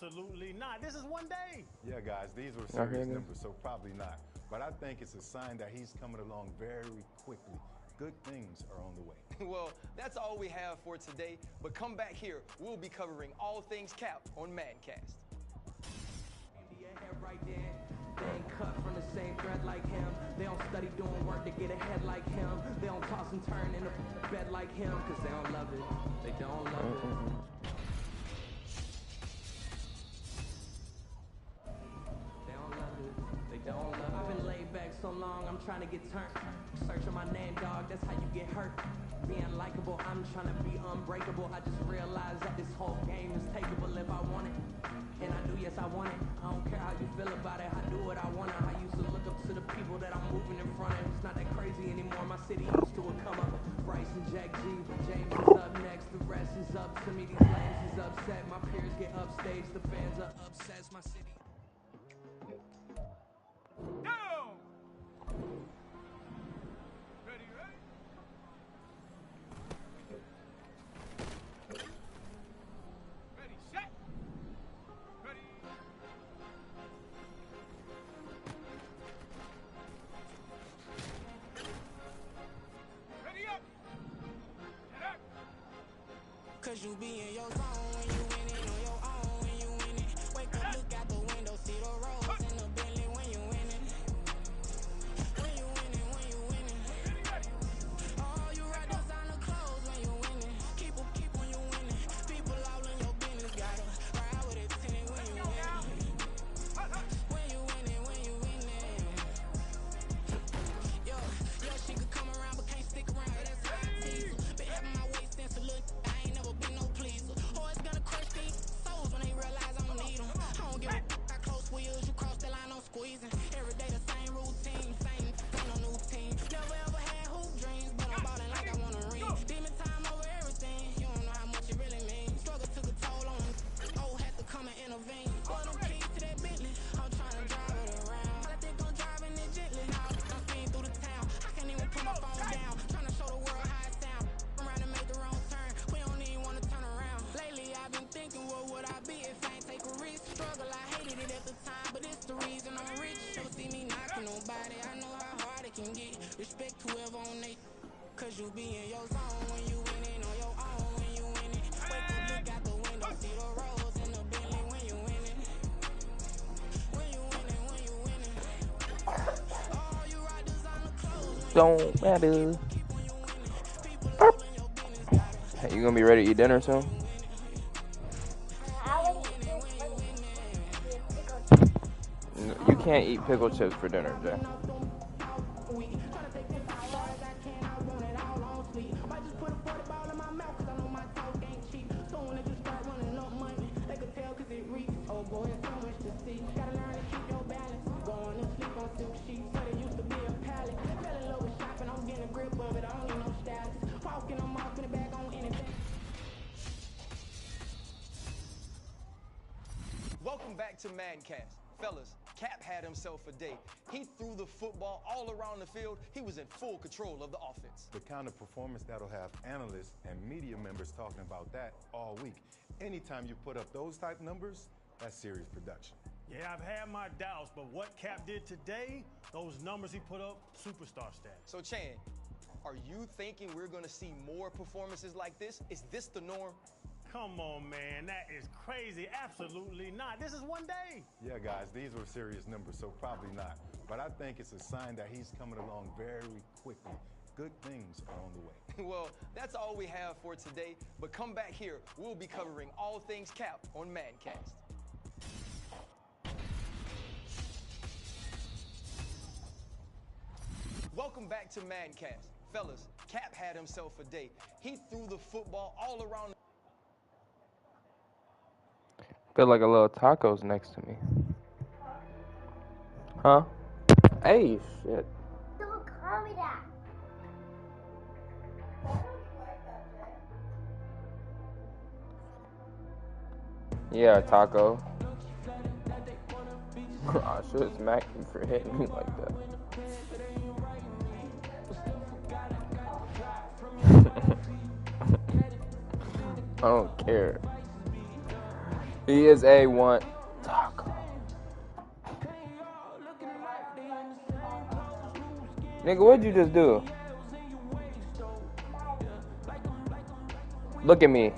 Absolutely not. This is one day. Yeah, guys, these were serious numbers, so probably not. But I think it's a sign that he's coming along very quickly. Good things are on the way. Well, that's all we have for today, but come back here. We'll be covering all things Cap on Maddencast. Right there. They ain't cut from the same thread like him. They don't study doing work to get ahead like him. They don't toss and turn in the bed like him, cause they don't love it. They don't love it. They don't love it. They don't love it. I've been laid back so long, I'm trying to get turned. Searching my name, dog, that's how you get hurt. Being likable, I'm trying to be unbreakable. I just realized that this whole game is takeable if I want it. And I do, yes, I want it. I don't care how you feel about it. I do what I want to. I used to look up to the people that I'm moving in front of. It's not that crazy anymore. My city used to come up. Bryce and Jack G. James is up next. The rest is up to me. These lanes is upset. My peers get upstage. The fans are upset. My city. Down! Ready, ready? Ready, set. Ready. Ready up. Get up. Cause you be in your zone when you winning on your own when you winning. Wake up, look out the window, see the roads in the Bentley when you winning. When you winning, when you winning. Oh, you ride those on the clothes when you winning. Keep when you winning. People all in your business, gotta ride with it tinted when you winning. When you winning, when you winning. Yo, she could come around but can't stick around. That's how I tease her. Been having my waist dance a little. I ain't never been no pleaser. Always gonna crush these souls when they realize I don't need them. I don't give a how close wheels you cross the line, I'm squeezing. Every day the same routine, ain't no new team. Never ever had hoop dreams, but I'm ballin' like I wanna ring. Demon time over everything, you don't know how much it really means. Struggle took a toll on them. Oh, had to come and intervene. Boy, them keys to that Bentley, I'm trying to drive it around. I think I'm driving it gently. Now I'm speeding through the town. I can't even put my phone down. Trying to show the world how it sound. I'm around and make the wrong turn. We don't even wanna turn around. Lately I've been thinking, what would I be if I ain't take a risk? Struggle, I hated it at the time, but it's the reason I'm rich. Never see me knocking nobody. I know how hard it can get. Respect whoever on they. Cause you be in your zone when you winning on your own when you winning. Wake up, look out the window, see the roads in the Bentley when you winning. When you winning, when you winning. Oh, you riders on the clothes. Don't matter. Hey, you gonna be ready to eat dinner soon? You can't eat pickle chips for dinner, Jay. Welcome back to Maddencast. Fellas, Cap had himself a day. He threw the football all around the field. He was in full control of the offense. The kind of performance that'll have analysts and media members talking about that all week. Anytime you put up those type numbers, that's serious production. Yeah, I've had my doubts, but what Cap did today, those numbers he put up, superstar status. So, Chan, are you thinking we're going to see more performances like this? Is this the norm? Come on, man, that is crazy. Absolutely not. This is one day. Yeah, guys, these were serious numbers, so probably not. But I think it's a sign that he's coming along very quickly. Good things are on the way. Well, that's all we have for today, but come back here. We'll be covering all things Cap on Maddencast. Welcome back to Maddencast. Fellas, Cap had himself a day. He threw the football all around. Feel like a little tacos next to me. Huh? Hey, shit. Don't call me that. Yeah, taco. I should smack you for hitting me like that. I don't care. He is A1. Taco. Nigga, what'd you just do? Look at me.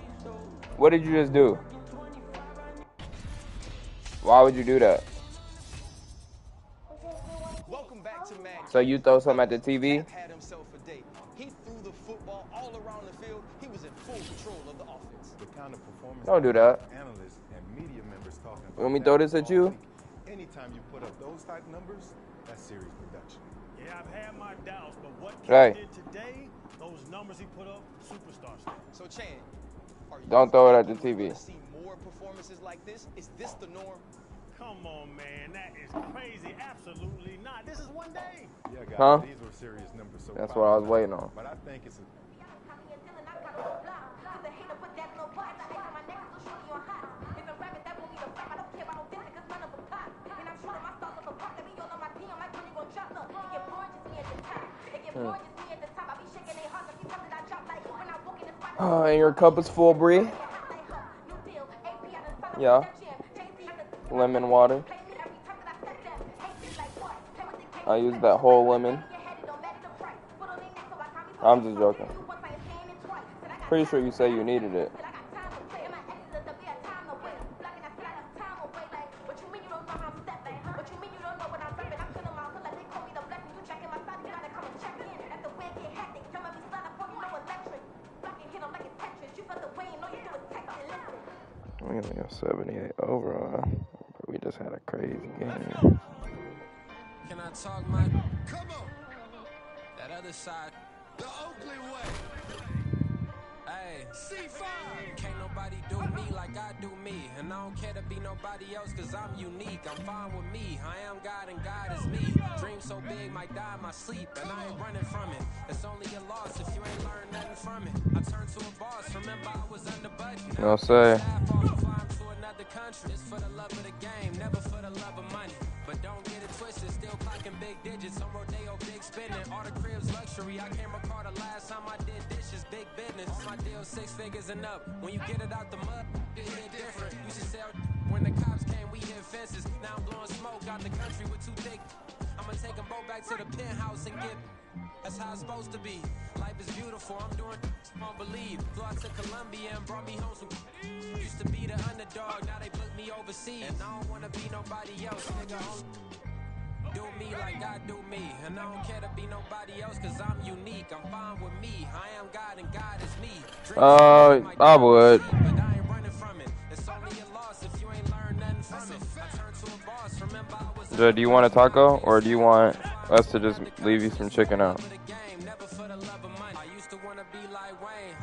What did you just do? Why would you do that? Welcome back to Madden. So you throw something at the TV? Cap had himself a day. He threw the football all around the field. He was in full control of the offense. The kind of performance Don't do that. analysts and media members talking about. Want me to throw this at you? week. Anytime you put up those type numbers, that's serious production. Yeah, I've had my doubts, but what Hey. Cap did today, those numbers he put up, superstar stuff. So, Chan, are you Don't throw it at the TV. gonna see more performances like this? Is this the norm? Come on, man, that is crazy. Absolutely not. This is one day. Yeah, guys, Huh? these were serious numbers. So That's far. what I was waiting on. But I think it's a And your cup is full, Bree? Yeah. Lemon water. I used that whole lemon. I'm just joking. Pretty sure you say you needed it. We only got 78 overall. But we just had a crazy game. Can I talk my... Come on. That other side. The Oakley way. Hey. C5. Can't nobody do me like I do me. And I don't care to be nobody else cause I'm unique. I'm fine with me. I am God and God is me. Dream so big might die in my sleep. And I ain't running from it. It's only a loss if you ain't learned nothing from it. I turned to a boss. Remember I was under budget. I'll say. Country. It's for the love of the game, never for the love of money. But don't get it twisted, still clocking big digits on Rodeo, big spinning. All the cribs luxury. I can't recall the last time I did dishes, big business. My deal 6 figures and up. When you get it out the mud, it hit different. Used to sell when the cops came, we hit fences. Now I'm blowing smoke out the country with 2 thick. I'ma take them both back to the penthouse and get. That's how it's supposed to be. Life is beautiful. I'm doing won't believe. Flew out to Colombia and brought me home some. Used to be the underdog, now they book me overseas. And I don't wanna be nobody else, nigga. Do me like I do me. And I don't care to be nobody else, cause I'm unique. I'm fine with me. I am God and God is me. I would. But I ain't running from it. It's only a loss if you ain't learned nothing from it. I turned to a boss. Remember I was. Joe, do you want a taco or do you want us to just leave you some chicken out?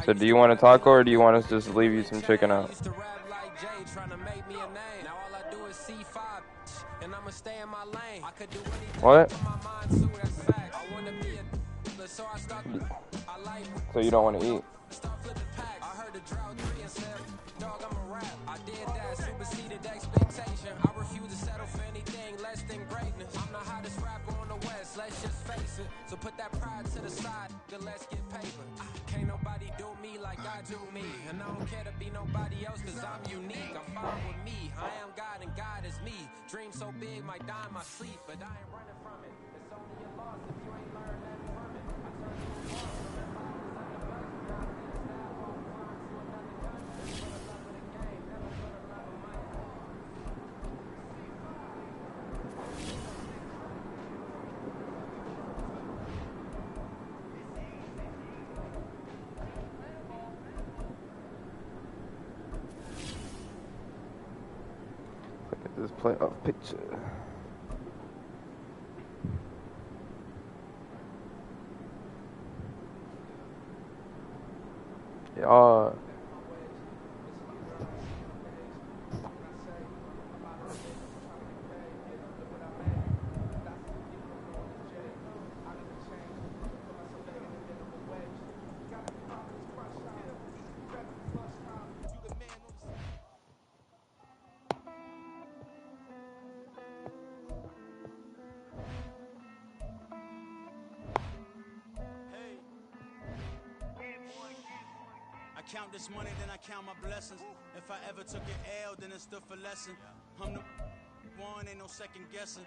So do you want a taco or do you want us to just leave you some chicken out? What? So you don't want to eat? I did that, superseded expectation. I refuse to settle for anything less than greatness. I'm the hottest rapper on the West, let's just face it. So put that pride to the side, then let's get paper. Can't nobody do me like I do me. And I don't care to be nobody else cause I'm unique. I'm fine with me, I am God and God is me. Dream so big, might die in my sleep, but I ain't running from it. It's only a loss if you ain't learned nothing from it. I turned to a boss, remember I was under budget. Now I see the staff on flying to another country. For the love of the game, never for the love of money. Look at this playoff picture. Yeah. count this money, then I count my blessings. If I ever took an L, then it stood for lesson. I'm the one, ain't no second guessing.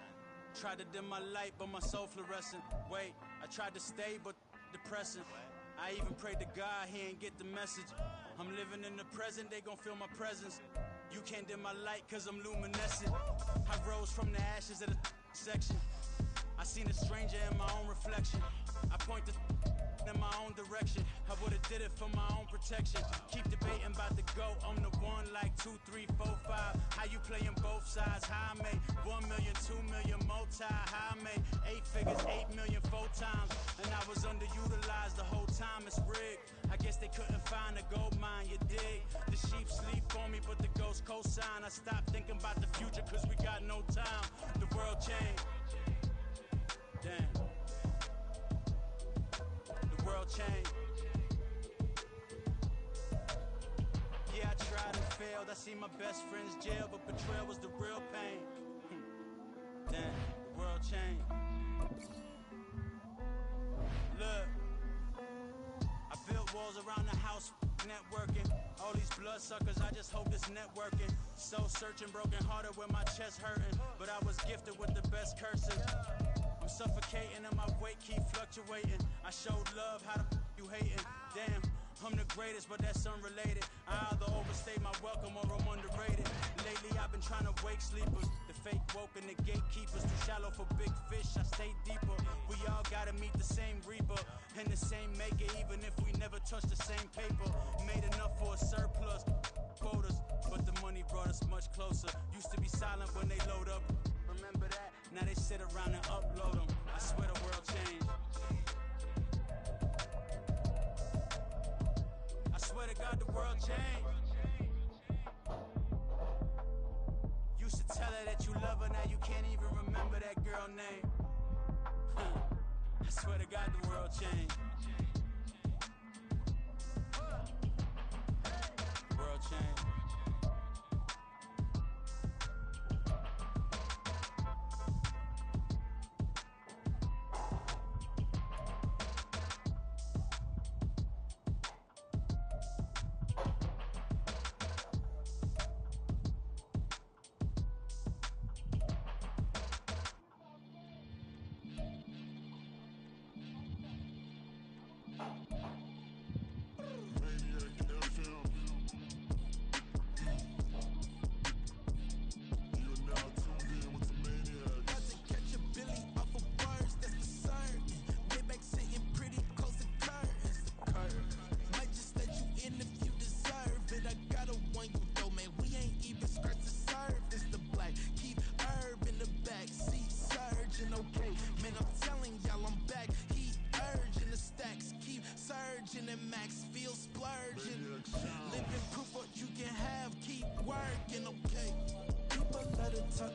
Tried to dim my light, but my soul fluorescent. Wait, I tried to stay, but depressing. I even prayed to God, he ain't get the message. I'm living in the present, they gon' feel my presence. You can't dim my light, cause I'm luminescent. I rose from the ashes of the section. I seen a stranger in my own reflection. I point the in my own direction. I would've did it for my own protection. Keep debating about the GOAT. I'm the one like 2, 3, 4, 5. How you playing both sides? How I made 1 million, 2 million multi. How I made 8 figures, 8 million 4 times. And I was underutilized the whole time. It's rigged. I guess they couldn't find a gold mine, you dig? The sheep sleep on me, but the ghost co-sign. I stopped thinking about the future cause we got no time. The world changed. Damn. The world changed. Yeah, I tried and failed. I seen my best friends jail, but betrayal was the real pain. Damn, the world changed. Look, I built walls around the house, networking. All these bloodsuckers, I just hope this networking. Soul searching, broken hearted with my chest hurting. But I was gifted with the best cursing. I'm suffocating and my weight keep fluctuating. I showed love, how the you hating? Damn, I'm the greatest, but that's unrelated. I either overstay my welcome or I'm underrated. Lately I've been trying to wake sleepers. The fake woke and the gatekeepers. Too shallow for big fish, I stay deeper. We all gotta meet the same reaper and the same maker, even if we never touch the same paper. Made enough for a surplus, quotas, but the money brought us much closer. Used to be silent when they load up. Remember that? Now they sit around and upload them. I swear the world changed. I swear to God the world changed. Used to tell her that you love her, now you can't even remember that girl name. I swear to God the world changed. The world changed.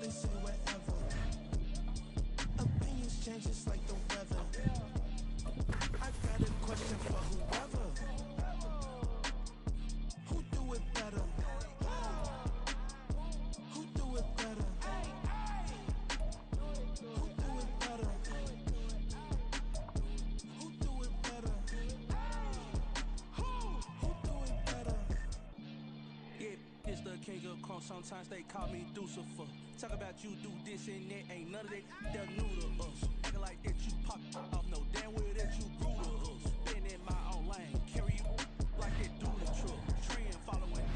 They say whatever. Opinions change just like the weather. I got a question for whoever. Who do it better? Who do it better? Who do it better? Who do it better? Who do it better? Yeah, it's the king of crunk. Sometimes they call me Lucifer. Talk about you do this and that, ain't none of that, they're new to us. Acting like that you pop off, no damn well that you grew to us. Been in my own lane, carry you like that dude truck. Trend following,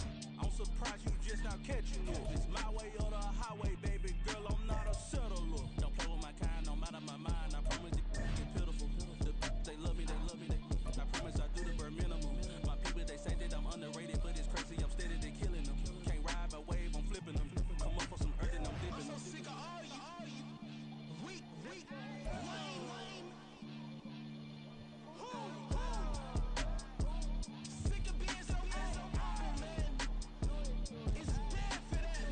I'm surprised you just now catching up. It's my way or the highway, baby girl, I'm not a settler. Don't play with my kind, no matter my mind, I promise they pitiful. They love me, I promise I do the bare minimum. My people, they say that I'm underrated, but it's crazy, I'm steady, they killing them. Can't ride my wave, I'm flipping them. Come up for some earth and I'm dipping them. I'm so sick of all you weak, lame. Sick of being so man. It's dead for that.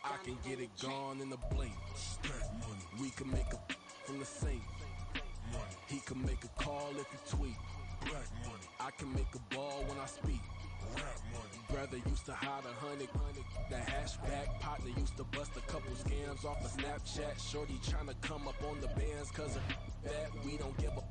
I can get it gone in a blink. We can make a from the sink. He can make a call if he tweet. I can make a ball when I speak. Brother used to hide 100. The hashback partner used to bust a couple scams off of Snapchat. Shorty tryna come up on the bands cause of that. We don't give a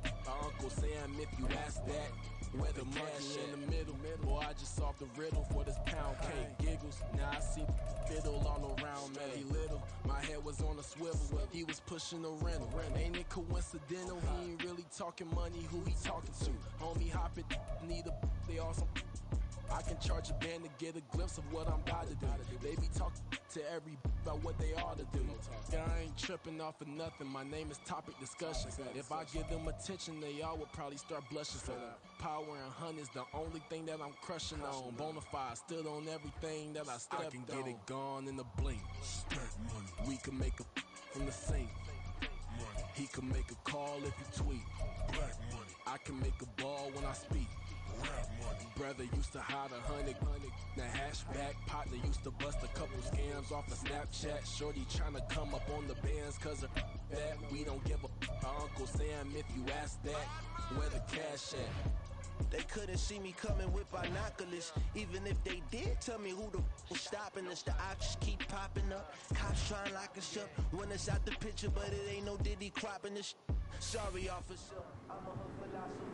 Uncle Sam if you ask that. Where the cash in the middle. Boy, I just solved the riddle for this pound cake. Giggles, now I see fiddle all around me. He little, my head was on a swivel. He was pushing a rental. Ain't it coincidental? He ain't really talking money. Who he talking to? Homie hopping, need a, they awesome. I can charge a band to get a glimpse of what I'm about to do. They be talking to every about what they ought to do. Yeah, I ain't tripping off of nothing. My name is topic discussion. If I give them attention, they all would probably start blushing. So power and hunt is the only thing that I'm crushing on. Bonafide stood on everything that I stepped on. I can get it gone in a blink. We can make a from the sink. He can make a call if he tweet. I can make a ball when I speak. Brother used to hide 100. The hashback partner used to bust a couple scams off of Snapchat. Shorty tryna come up on the bands cause of that. We don't give a Uncle Sam if you ask that. Where the cash at? They couldn't see me coming with binoculars. Even if they did, tell me who the was stopping us. The options keep popping up. Cops trying to lock us up. When it's out the picture, but it ain't no Diddy cropping this. Sorry, officer. I'm a hood philosopher.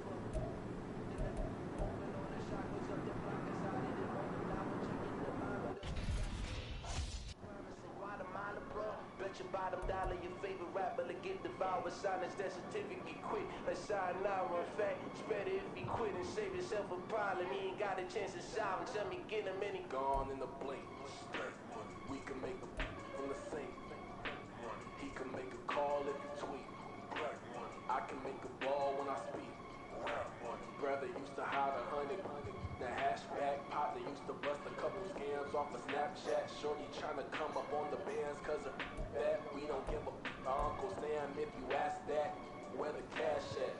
Bet your bottom dollar your favorite rapper to get devoured. Silence that certificate quick. Let's sign now. In fact, it's better if he quit and save himself a problem. He ain't got a chance to silence. Tell me get him and he gone in the blink. We can make a from the sink. He can make a call if he tweet. I can make a ball when I speak. Brother used to hide 100. The hashback partner used to bust a couple scams off of Snapchat. Shorty tryna come up on the bands cause of that. We don't give a Uncle Sam if you ask that. Where the cash at?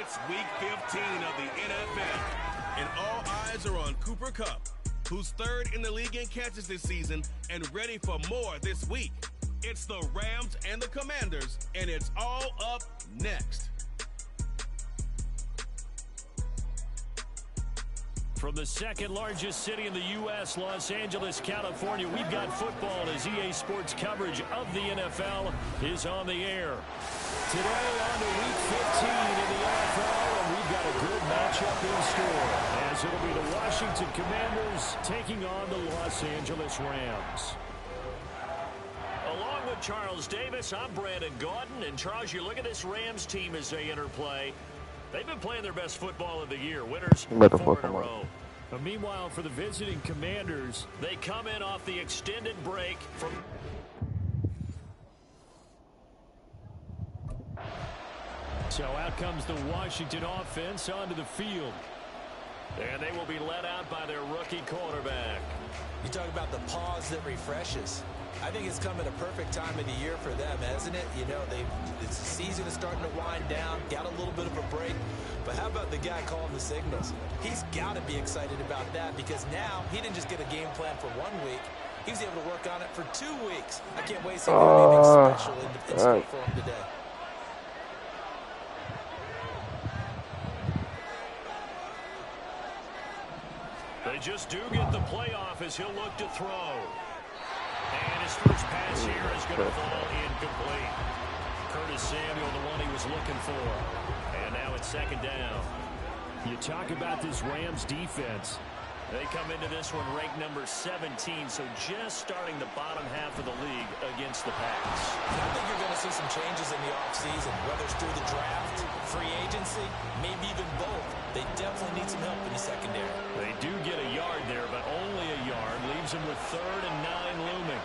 It's Week 15 of the NFL, and all eyes are on Cooper Kupp, who's third in the league in catches this season and ready for more this week. It's the Rams and the Commanders, and it's all up next. From the second largest city in the U.S., Los Angeles, California, we've got football as EA Sports coverage of the NFL is on the air. Today on to Week 15 in the NFL, and we've got a good matchup in store, as it'll be the Washington Commanders taking on the Los Angeles Rams. Along with Charles Davis, I'm Brandon Gaudin, and Charles, you look at this Rams team as they enter play. They've been playing their best football of the year, winners 4 in a row. But meanwhile, for the visiting Commanders, they come in off the extended break from... So out comes the Washington offense onto the field. And they will be led out by their rookie quarterback. You talk about the pause that refreshes. I think it's come at a perfect time of the year for them, hasn't it? You know, the season is starting to wind down, got a little bit of a break. But how about the guy calling the signals? He's got to be excited about that because now he didn't just get a game plan for 1 week. He was able to work on it for 2 weeks. I can't wait to see anything special in store for him today. They just do get the playoff as he'll look to throw. And his first pass here is going to fall incomplete. Curtis Samuel, the one he was looking for. And now it's second down. You talk about this Rams defense. They come into this one ranked number 17, so just starting the bottom half of the league against the pass. I think you're going to see some changes in the offseason, whether it's through the draft, free agency, maybe even both. They definitely need some help in the secondary. They do get a yard there, but only a yard. Leaves them with 3rd and 9 looming.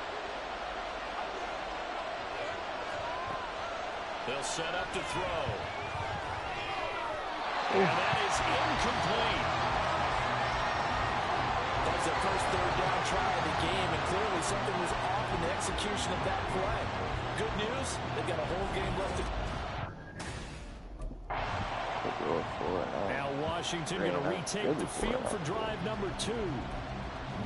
They'll set up to throw. And that is incomplete. That was their first 3rd down try of the game, and clearly something was off in the execution of that play. Good news, they've got a whole game left to... Now Washington going to retake the field for drive number 2.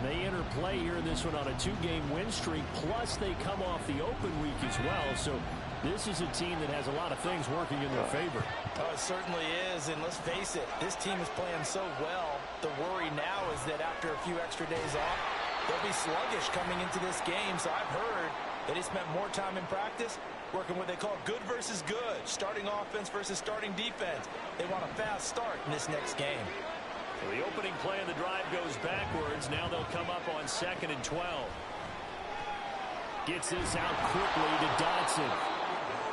They enter play here in this one on a 2-game win streak, plus they come off the open week as well, so this is a team that has a lot of things working in their favor. Oh, it certainly is, and let's face it, this team is playing so well. The worry now is that after a few extra days off, they'll be sluggish coming into this game, so I've heard that he spent more time in practice working what they call good versus good, starting offense versus starting defense. They want a fast start in this next game. Well, the opening play of the drive goes backwards. Now they'll come up on 2nd and 12. Gets this out quickly to Dotson.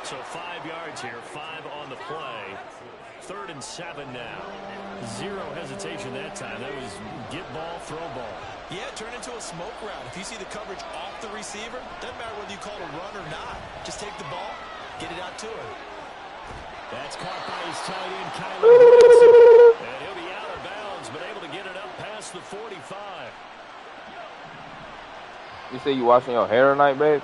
So 5 yards here, 5 on the play. 3rd and 7 now. 0 hesitation that time. That was get ball, throw ball. Yeah, turn into a smoke route. If you see the coverage off the receiver, doesn't matter whether you call it a run or not. Just take the ball, get it out to him. That's caught by his tight end, Kyler Johnson. And he'll be out of bounds, but able to get it up past the 45. You say you washing your hair tonight, babe?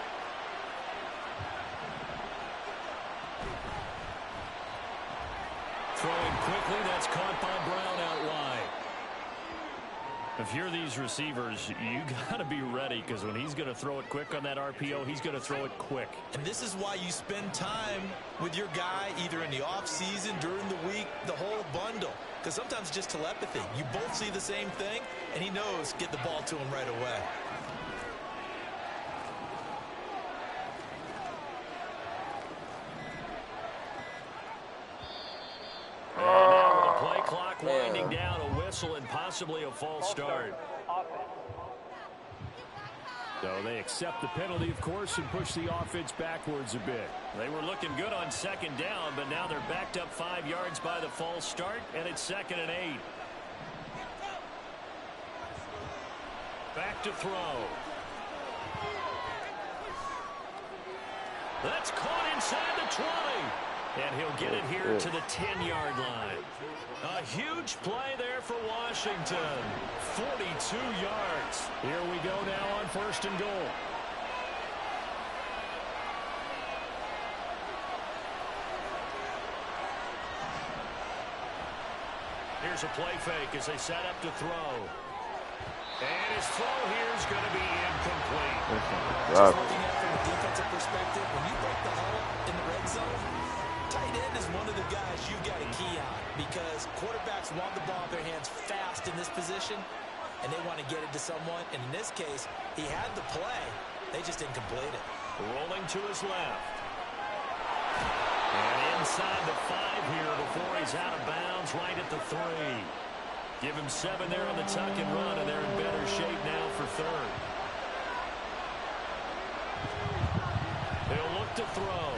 Throwing quickly, that's caught by Brown out wide. If you're these receivers, you got to be ready because when he's going to throw it quick on that RPO, he's going to throw it quick. And this is why you spend time with your guy either in the offseason, during the week, the whole bundle. Because sometimes it's just telepathy. You both see the same thing, and he knows get the ball to him right away. And now with the play clock winding down, a whistle and possibly a false start. So they accept the penalty, of course, and push the offense backwards a bit. They were looking good on 2nd down, but now they're backed up 5 yards by the false start, and it's 2nd and 8. Back to throw. That's caught inside the 20. And he'll get it here to the 10-yard line. A huge play there for Washington. 42 yards. Here we go now on 1st and goal. Here's a play fake as they set up to throw. And his throw here is going to be incomplete. Just looking at from a defensive perspective, when you break the huddle in the red zone, tight end is one of the guys you got to key on because quarterbacks want the ball in their hands fast in this position, and they want to get it to someone. And in this case, he had the play. They just didn't complete it. Rolling to his left. And inside the 5 here before he's out of bounds right at the 3. Give him 7 there on the tuck and run, and they're in better shape now for 3rd. He'll look to throw.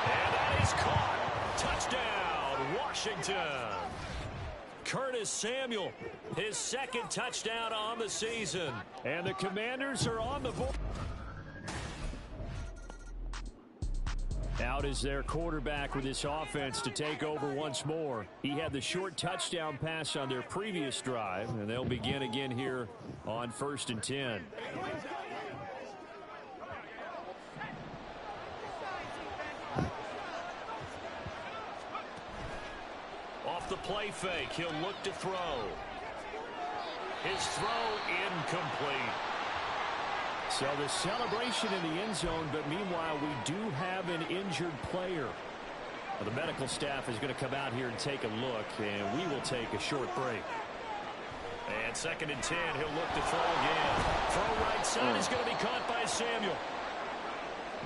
And that is caught. Touchdown, Washington. Curtis Samuel, his 2nd touchdown on the season. And the Commanders are on the board. Out is their quarterback with this offense to take over once more. He had the short touchdown pass on their previous drive, and they'll begin again here on 1st and 10. Off the play fake, he'll look to throw. His throw incomplete. So the celebration in the end zone, but meanwhile we do have an injured player. Well, the medical staff is going to come out here and take a look, and we will take a short break. And 2nd and 10, he'll look to throw again. Throw right side is going to be caught by Samuel.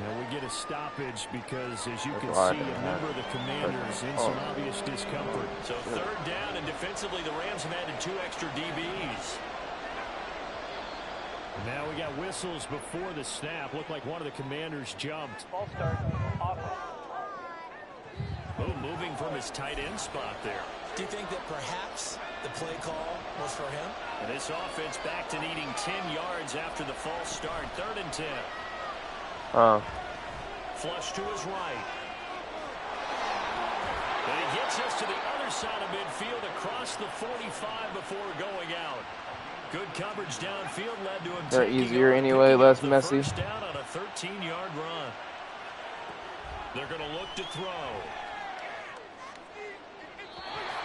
Now we get a stoppage because, as you can see, a member of the Commanders in some obvious discomfort. So 3rd down, and defensively the Rams have added 2 extra DBs. Now we got whistles before the snap. Looked like one of the Commanders jumped. Ball start. Oh, moving from his tight end spot there. Do you think that perhaps the play call was for him? And this offense back to needing 10 yards after the false start. 3rd and 10. Flush to his right. And he gets us to the other side of midfield across the 45 before going out. Good coverage downfield led to him. They're easier anyway, less messy. First down on a 13-yard run. They're going to look to throw.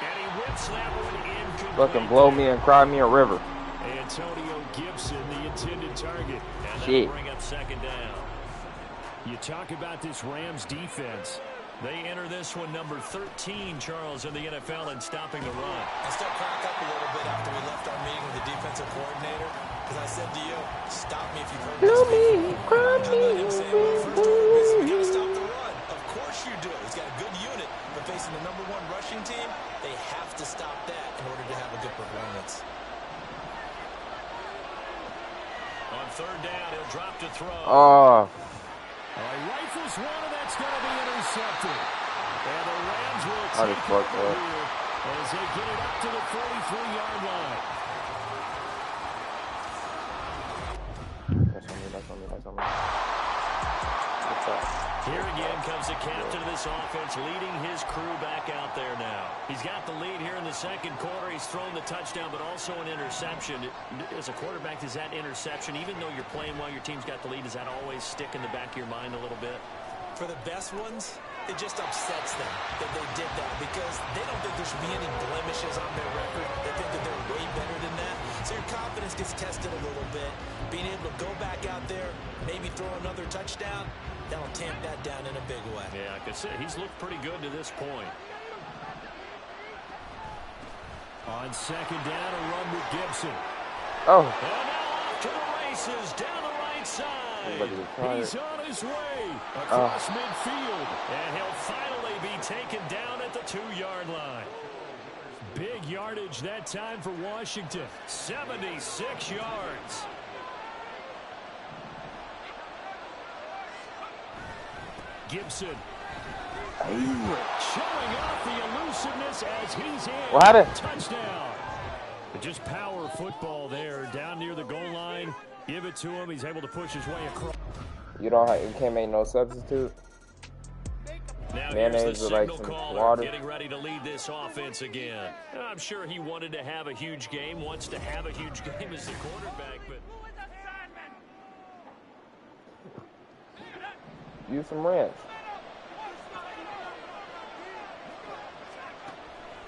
And he whips that one incomplete. Fucking blow me and cry me a river. Antonio Gibson, the intended target. And Shit. that'll bring up 2nd down. You talk about this Rams defense. They enter this one number 13, Charles, in the NFL in stopping the run. I still crack up a little bit after we left our meeting with the defensive coordinator because I said to you, stop me if you've heard this before. How about him saying, well, first order of business, we got to stop the run. Of course you do. He's got a good unit, but facing the number 1 rushing team, they have to stop that in order to have a good performance. On 3rd down, he'll drop to throw. He rifles one, and that's going to be intercepted. And the Rams will take it here as they get it up to the 43-yard line. That's on me. Here again comes the captain of this offense, leading his crew back out there now. He's got the lead here in the 2nd quarter. He's thrown the touchdown, but also an interception. As a quarterback, does that interception, even though you're playing while your team's got the lead, does that always stick in the back of your mind a little bit? For the best ones, it just upsets them that they did that because they don't think there should be any blemishes on their record. They think that they're way better than that. So your confidence gets tested a little bit. Being able to go back out there, maybe throw another touchdown, that'll tamp that down in a big way. Yeah, like I said, he's looked pretty good to this point. On 2nd down, a run with Gibson. And now off to the races, down the right side. He's on his way across midfield. And he'll finally be taken down at the 2-yard line. Big yardage that time for Washington. 76 yards. Gibson. Showing off the elusiveness as he's in. What happened? Touchdown. Just power football there down near the goal line. Give it to him. He's able to push his way across. You can't make no substitute. Now mayonnaise here's the with like signal some caller water. getting ready to lead this offense again. I'm sure he wanted to have a huge game, wants to have a huge game as the quarterback, but use some ranch.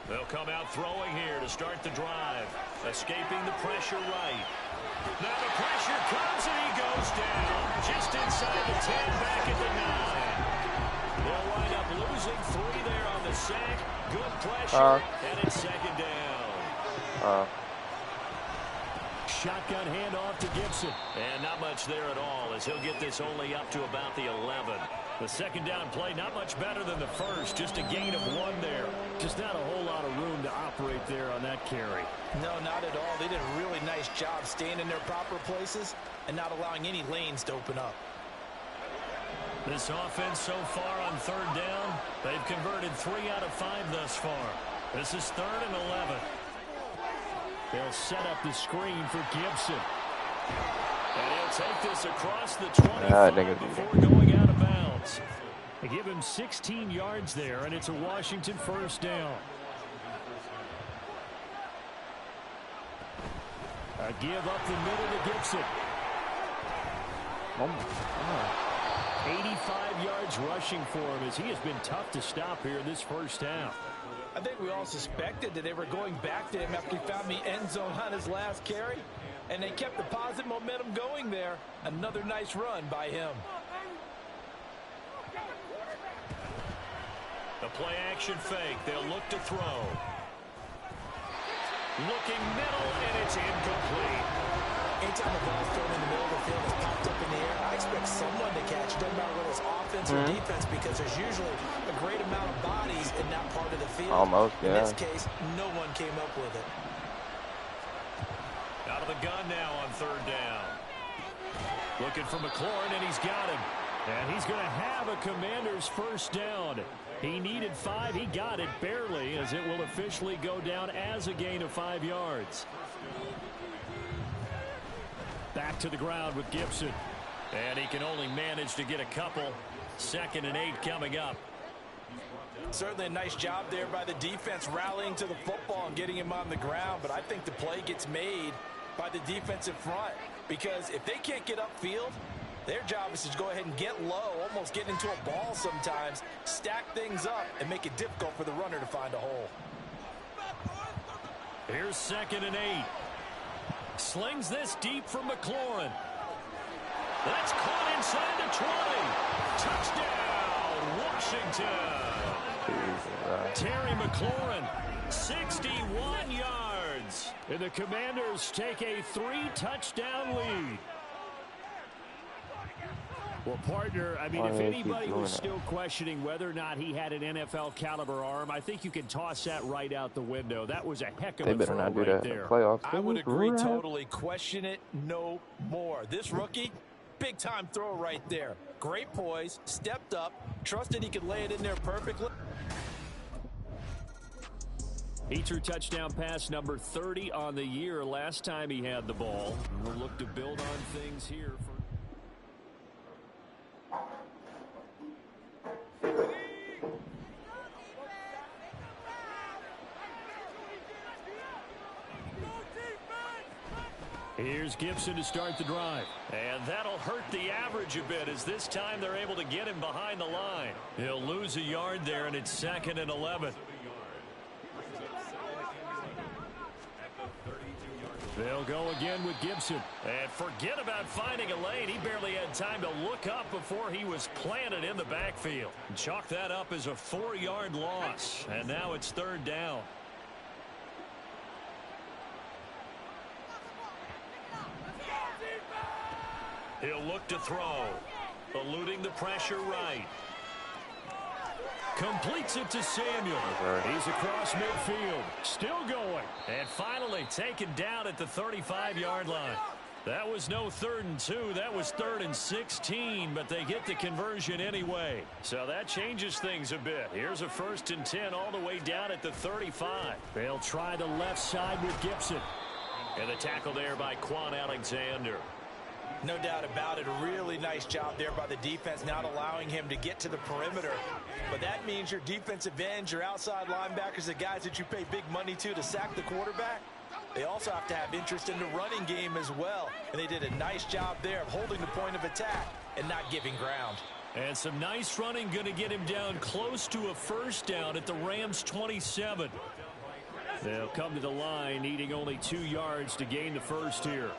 They'll come out throwing here to start the drive. Escaping the pressure right. Now the pressure comes and he goes down. Just inside the 10, back at the 9. They'll wind up losing 3 there on the sack. Good pressure, and it's second down. Shotgun handoff to Gibson. And not much there at all as he'll get this only up to about the 11. The second down play not much better than the first. Just a gain of 1 there. Just not a whole lot of room to operate there on that carry. No, not at all. They did a really nice job staying in their proper places and not allowing any lanes to open up. This offense so far on third down, they've converted 3 out of 5 thus far. This is 3rd and 11. They'll set up the screen for Gibson. And he'll take this across the 25 before going out of bounds. They give him 16 yards there, and it's a Washington first down. A give up the middle to Gibson. 85 yards rushing for him as he has been tough to stop here in this first half. I think we all suspected that they were going back to him after he found the end zone on his last carry, and they kept the positive momentum going there. Another nice run by him. The play action fake. They'll look to throw. Looking middle, and it's incomplete. Anytime the ball's thrown in the middle of the field is popped up in the air, I expect someone to catch. It doesn't matter whether it's offense or defense, because there's usually a great amount of bodies in that part of the field. Almost, yeah. In this case, no one came up with it. Out of the gun now on third down. Looking for McLaurin, and he's got him. And he's going to have a Commander's first down. He needed 5. He got it barely, as it will officially go down as a gain of 5 yards. Back to the ground with Gibson. And he can only manage to get a couple. 2nd and 8 coming up. Certainly a nice job there by the defense rallying to the football and getting him on the ground. But I think the play gets made by the defensive front. Because if they can't get upfield, their job is to go ahead and get low, almost get into a ball sometimes, stack things up, and make it difficult for the runner to find a hole. Here's 2nd and 8. Slings this deep from McLaurin. That's caught inside the 20. Touchdown, Washington. Terry McLaurin, 61 yards. And the Commanders take a 3-touchdown lead. Well, partner, I mean, if anybody was still questioning whether or not he had an NFL caliber arm, I think you can toss that right out the window. That was a heck of a throw right there. I would agree totally. Question it no more. This rookie, big-time throw right there. Great poise, stepped up, trusted he could lay it in there perfectly. He threw touchdown pass number 30 on the year last time he had the ball. We'll look to build on things here for Here's Gibson to start the drive. And that'll hurt the average a bit as this time they're able to get him behind the line. He'll lose a yard there, and it's 2nd and 11. They'll go again with Gibson. And forget about finding a lane. He barely had time to look up before he was planted in the backfield. Chalk that up as a 4-yard loss. And now it's 3rd down. He'll look to throw. Eluding the pressure right. Completes it to Samuel. He's across midfield. Still going. And finally taken down at the 35-yard line. That was no 3rd and 2. That was 3rd and 16, but they get the conversion anyway. So that changes things a bit. Here's a 1st and 10 all the way down at the 35. They'll try the left side with Gibson. And the tackle there by Quan Alexander. No doubt about it. A really nice job there by the defense, not allowing him to get to the perimeter. But that means your defensive ends, your outside linebackers, the guys that you pay big money to sack the quarterback, they also have to have interest in the running game as well. And they did a nice job there of holding the point of attack and not giving ground. And some nice running going to get him down close to a 1st down at the Rams 27. They'll come to the line, needing only 2 yards to gain the first here.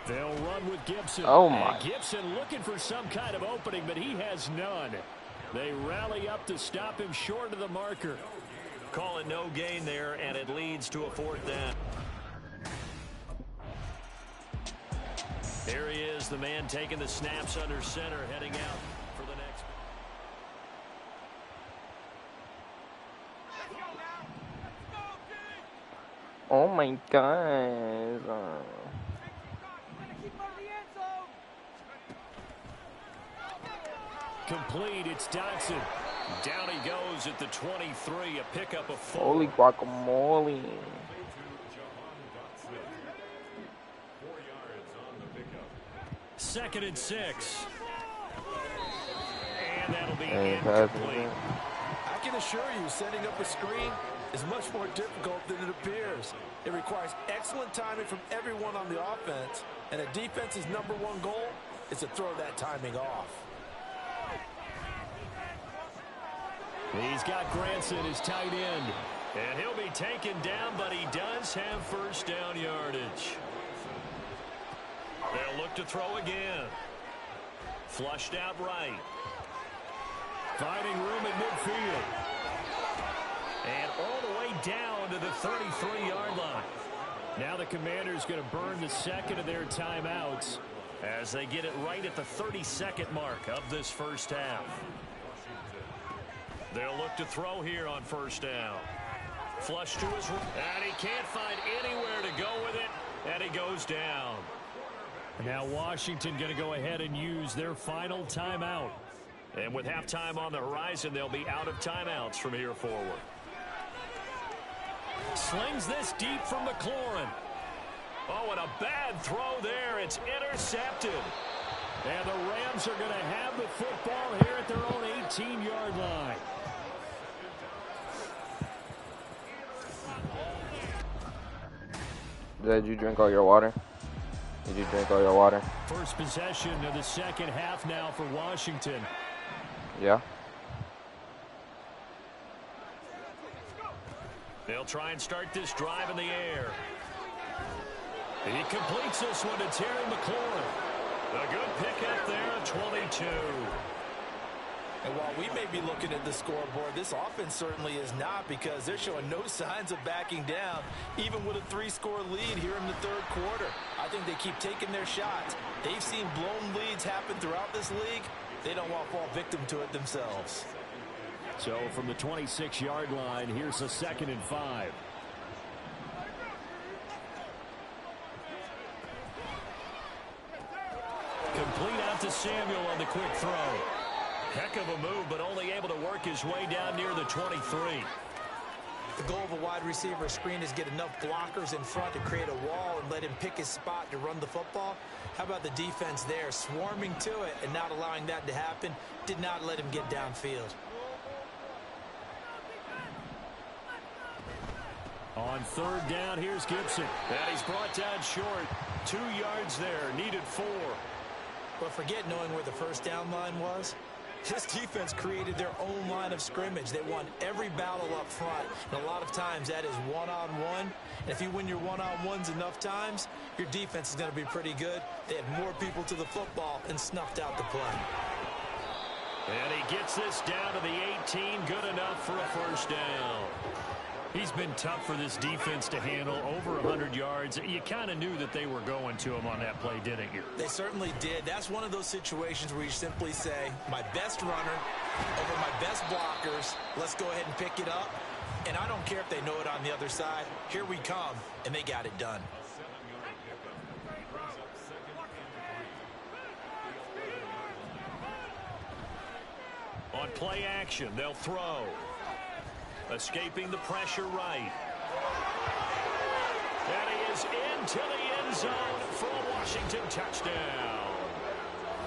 They'll run with Gibson. Oh, my. And Gibson looking for some kind of opening, but he has none. They rally up to stop him short of the marker. Call it no gain there, and it leads to a 4th down. Here he is, the man taking the snaps under center, heading out for the next. Oh my God. Complete, it's Dodson. Down he goes at the 23, a pickup of 4. Holy guacamole. Second and 6. And that'll be incomplete. I can assure you, setting up a screen is much more difficult than it appears. It requires excellent timing from everyone on the offense, and a defense's #1 goal is to throw that timing off. He's got Granson, his tight end. And he'll be taken down, but he does have first down yardage. They'll look to throw again. Flushed out right. Finding room at midfield. And all the way down to the 33-yard line. Now the Commanders going to burn the second of their timeouts as they get it right at the 32nd mark of this first half. They'll look to throw here on first down. Flush to his right. And he can't find anywhere to go with it. And he goes down. Now Washington going to go ahead and use their final timeout. And with halftime on the horizon, they'll be out of timeouts from here forward. Slings this deep from McLaurin. Oh, and a bad throw there. It's intercepted. And the Rams are going to have the football here at their own 18-yard line. Did you drink all your water? Did you drink all your water? First possession of the second half now for Washington. Yeah. They'll try and start this drive in the air. He completes this one to Terry McLaurin. A good pickup there at 22. And while we may be looking at the scoreboard, this offense certainly is not, because they're showing no signs of backing down, even with a 3-score lead here in the third quarter. I think they keep taking their shots. They've seen blown leads happen throughout this league. They don't want to fall victim to it themselves. So from the 26-yard line, here's a 2nd and 5. Complete out to Samuel on the quick throw. Heck of a move, but only able to work his way down near the 23. The goal of a wide receiver screen is get enough blockers in front to create a wall and let him pick his spot to run the football. How about the defense there, swarming to it and not allowing that to happen? Did not let him get downfield. On third down, here's Gibson. And he's brought down short. 2 yards there, needed 4. But forget knowing where the first down line was. This defense created their own line of scrimmage. They won every battle up front. And a lot of times that is one-on-one. And if you win your one-on-ones enough times, your defense is going to be pretty good. They had more people to the football and snuffed out the play. And he gets this down to the 18. Good enough for a first down. He's been tough for this defense to handle, over 100 yards. You kind of knew that they were going to him on that play, didn't you? They certainly did. That's one of those situations where you simply say, my best runner over my best blockers, let's go ahead and pick it up. And I don't care if they know it on the other side. Here we come, and they got it done. On play action, they'll throw. Escaping the pressure right. And he is into the end zone for a Washington touchdown.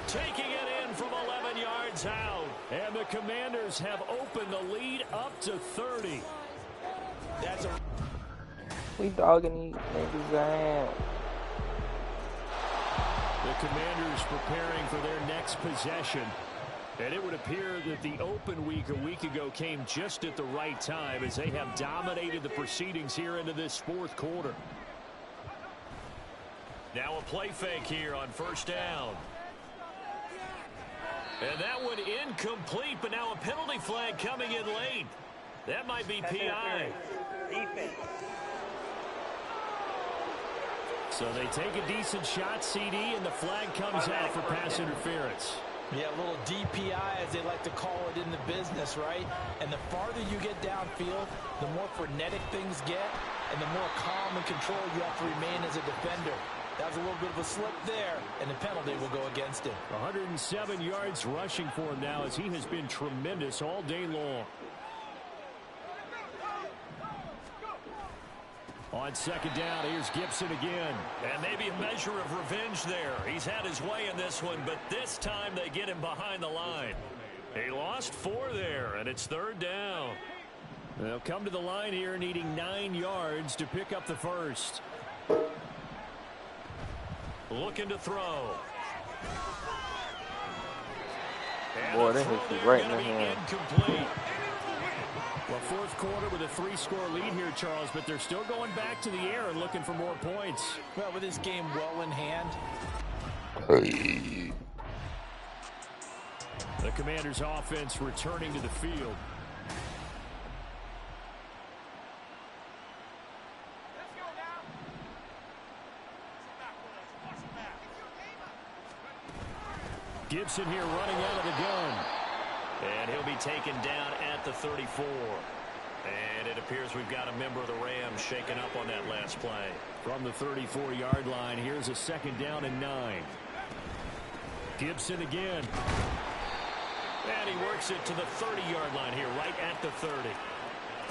Taking it in from 11 yards out. And the Commanders have opened the lead up to 30. That's a... We dogging these niggas out. The Commanders preparing for their next possession. And it would appear that the open week a week ago came just at the right time as they have dominated the proceedings here into this fourth quarter. Now a play fake here on first down. And that one incomplete, but now a penalty flag coming in late. That might be PI. Defense. So they take a decent shot, CD, and the flag comes out for pass interference. Yeah, a little DPI, as they like to call it in the business, right? And the farther you get downfield, the more frenetic things get, and the more calm and control you have to remain as a defender. That was a little bit of a slip there, and the penalty will go against him. 107 yards rushing for him now as he has been tremendous all day long. On second down, here's Gibson again. And maybe a measure of revenge there. He's had his way in this one, but this time they get him behind the line. He lost 4 there, and it's third down. They'll come to the line here needing 9 yards to pick up the first. Looking to throw. Boy, that hits you right in the hand. Incomplete. Well, fourth quarter with a 3-score lead here, Charles, but they're still going back to the air and looking for more points. Well, with this game well in hand. The Commanders' offense returning to the field. Gibson here running out of the gun. And he'll be taken down at the 34. And it appears we've got a member of the Rams shaken up on that last play. From the 34-yard line, here's a second down and 9. Gibson again. And he works it to the 30-yard line here, right at the 30.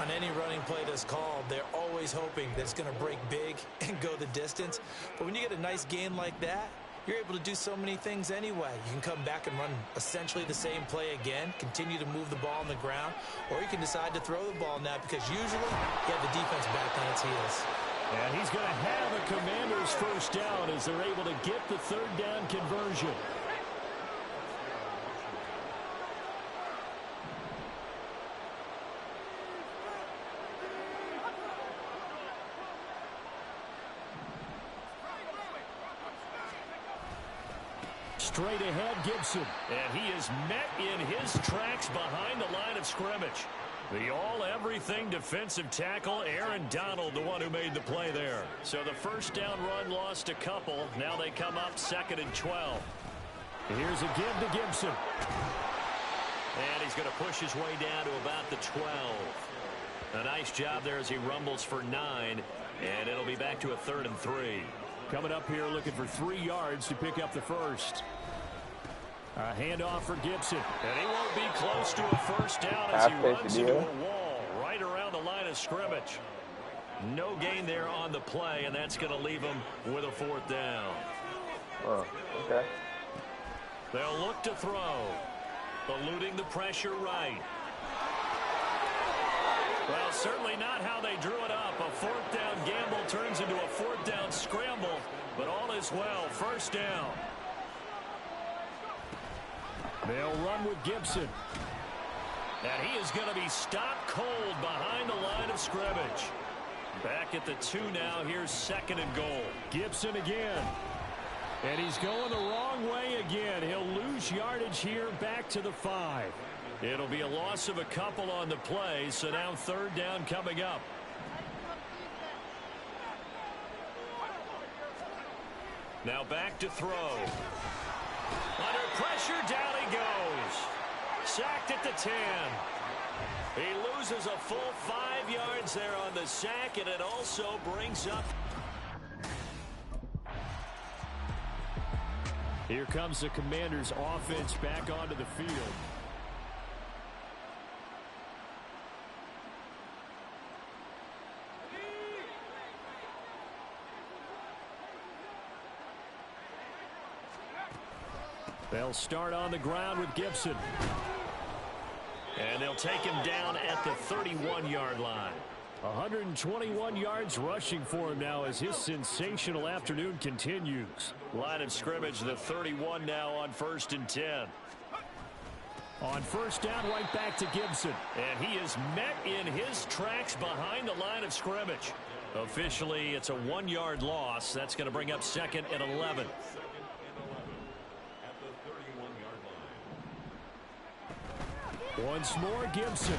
On any running play that's called, they're always hoping that it's going to break big and go the distance. But when you get a nice game like that, you're able to do so many things anyway. You can come back and run essentially the same play again, continue to move the ball on the ground, or you can decide to throw the ball now because usually you have the defense back on its heels. And he's going to have a Commanders first down as they're able to get the third down conversion. Straight ahead, Gibson. And he is met in his tracks behind the line of scrimmage. The all-everything defensive tackle, Aaron Donald, the one who made the play there. So the first down run lost a couple. Now they come up 2nd and 12. Here's a give to Gibson. And he's going to push his way down to about the 12. A nice job there as he rumbles for 9. And it'll be back to a 3rd and 3. Coming up here looking for 3 yards to pick up the first. A handoff for Gibson. And he won't be close to a first down as he runs into a wall right around the line of scrimmage. No gain there on the play, and that's going to leave him with a 4th down. Oh, okay. They'll look to throw. Eluding the pressure right. Well, certainly not how they drew it up. A 4th down gamble turns into a 4th down scramble, but all is well. First down. They'll run with Gibson. And he is going to be stopped cold behind the line of scrimmage. Back at the 2 now. Here's 2nd and goal. Gibson again. And he's going the wrong way again. He'll lose yardage here back to the 5. It'll be a loss of a couple on the play, so now 3rd down coming up. Now back to throw. Under pressure, down he goes. Sacked at the 10. He loses a full 5 yards there on the sack, and it also brings up. Here comes the Commanders' offense back onto the field. They'll start on the ground with Gibson. And they'll take him down at the 31-yard line. 121 yards rushing for him now as his sensational afternoon continues. Line of scrimmage, the 31 now on 1st and 10. On first down, right back to Gibson. And he is met in his tracks behind the line of scrimmage. Officially, it's a 1-yard loss. That's going to bring up 2nd and 11. Once more, Gibson.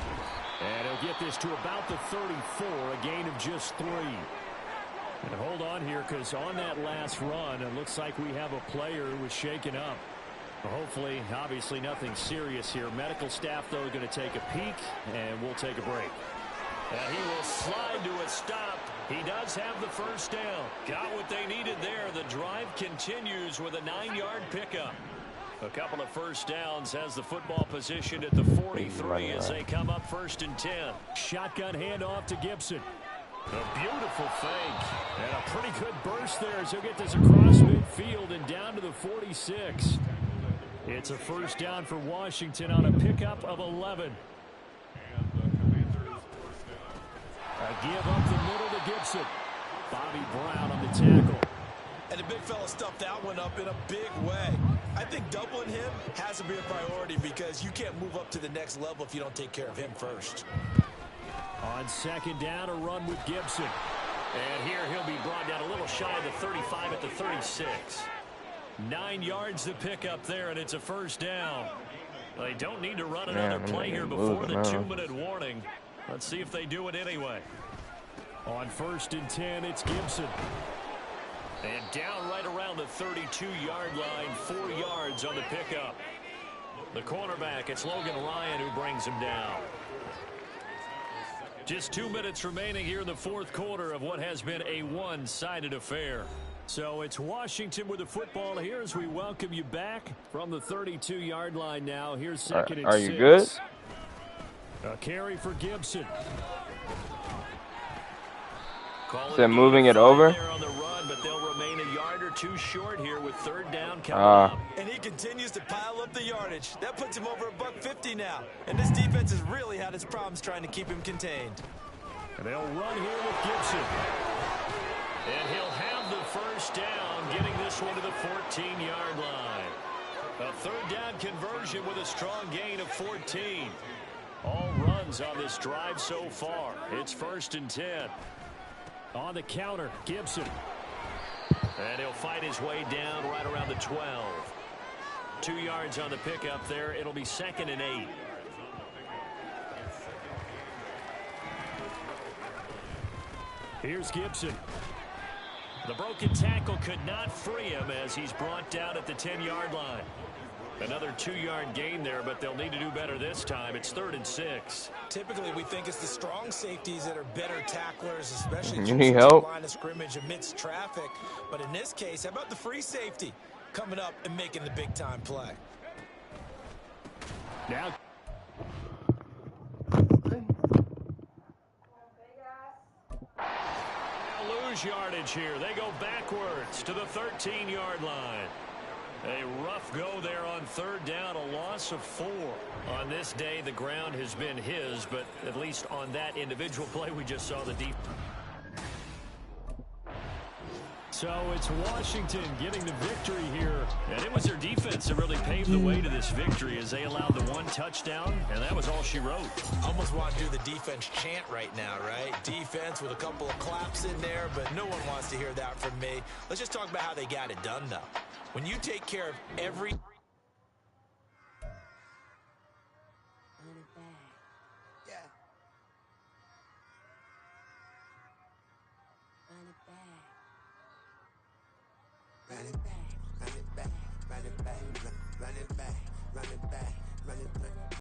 And he'll get this to about the 34, a gain of just 3. And hold on here, because on that last run, it looks like we have a player who was shaken up. Hopefully, obviously nothing serious here. Medical staff, though, going to take a peek, and we'll take a break. And he will slide to a stop. He does have the first down. Got what they needed there. The drive continues with a 9-yard pickup. A couple of first downs, has the football position at the 43 as they come up 1st and 10. Shotgun handoff to Gibson. A beautiful fake. And a pretty good burst there as he'll get this across midfield and down to the 46. It's a first down for Washington on a pickup of 11. A give up the middle to Gibson. Bobby Brown on the tackle. And the big fella stuffed that one up in a big way. I think doubling him has to be a priority because you can't move up to the next level if you don't take care of him first. On 2nd down, a run with Gibson. And here he'll be brought down a little shy of the 35 at the 36. 9 yards to pick up there, and it's a first down. They don't need to run another play here before the 2-minute warning. Let's see if they do it anyway. On 1st and 10, it's Gibson. And down right around the 32-yard line, 4 yards on the pickup. The cornerback, it's Logan Ryan who brings him down. Just 2 minutes remaining here in the 4th quarter of what has been a one-sided affair. So it's Washington with the football here as we welcome you back from the 32-yard line now. Here's 2nd and 6. Are you good? A carry for Gibson. Is that moving it over? On the run, but they'll remain a yard or 2 short here with 3rd down coming up. And he continues to pile up the yardage. That puts him over $150 now. And this defense has really had its problems trying to keep him contained. And they'll run here with Gibson. And he'll have the first down, getting this one to the 14-yard line. A 3rd down conversion with a strong gain of 14. All runs on this drive so far. It's 1st and 10. On the counter, Gibson. And he'll fight his way down right around the 12. 2 yards on the pickup there. It'll be 2nd and 8. Here's Gibson. The broken tackle could not free him as he's brought down at the 10-yard line. Another 2-yard gain there, but they'll need to do better this time. It's 3rd and 6. Typically, we think it's the strong safeties that are better tacklers, especially you need help. line of scrimmage amidst traffic. But in this case, how about the free safety coming up and making the big-time play? Now. Lose yardage here. They go backwards to the 13-yard line. A rough go there on 3rd down, a loss of 4. On this day, the ground has been his, but at least on that individual play, we just saw the deep. So it's Washington getting the victory here. And it was their defense that really paved the way to this victory as they allowed the 1 touchdown, and that was all she wrote. Almost want to do the defense chant right now, right? Defense with a couple of claps in there, but no one wants to hear that from me. Let's just talk about how they got it done, though. When you take care of every... Run it back, run it back, run it back, run it back, run it back, run it back.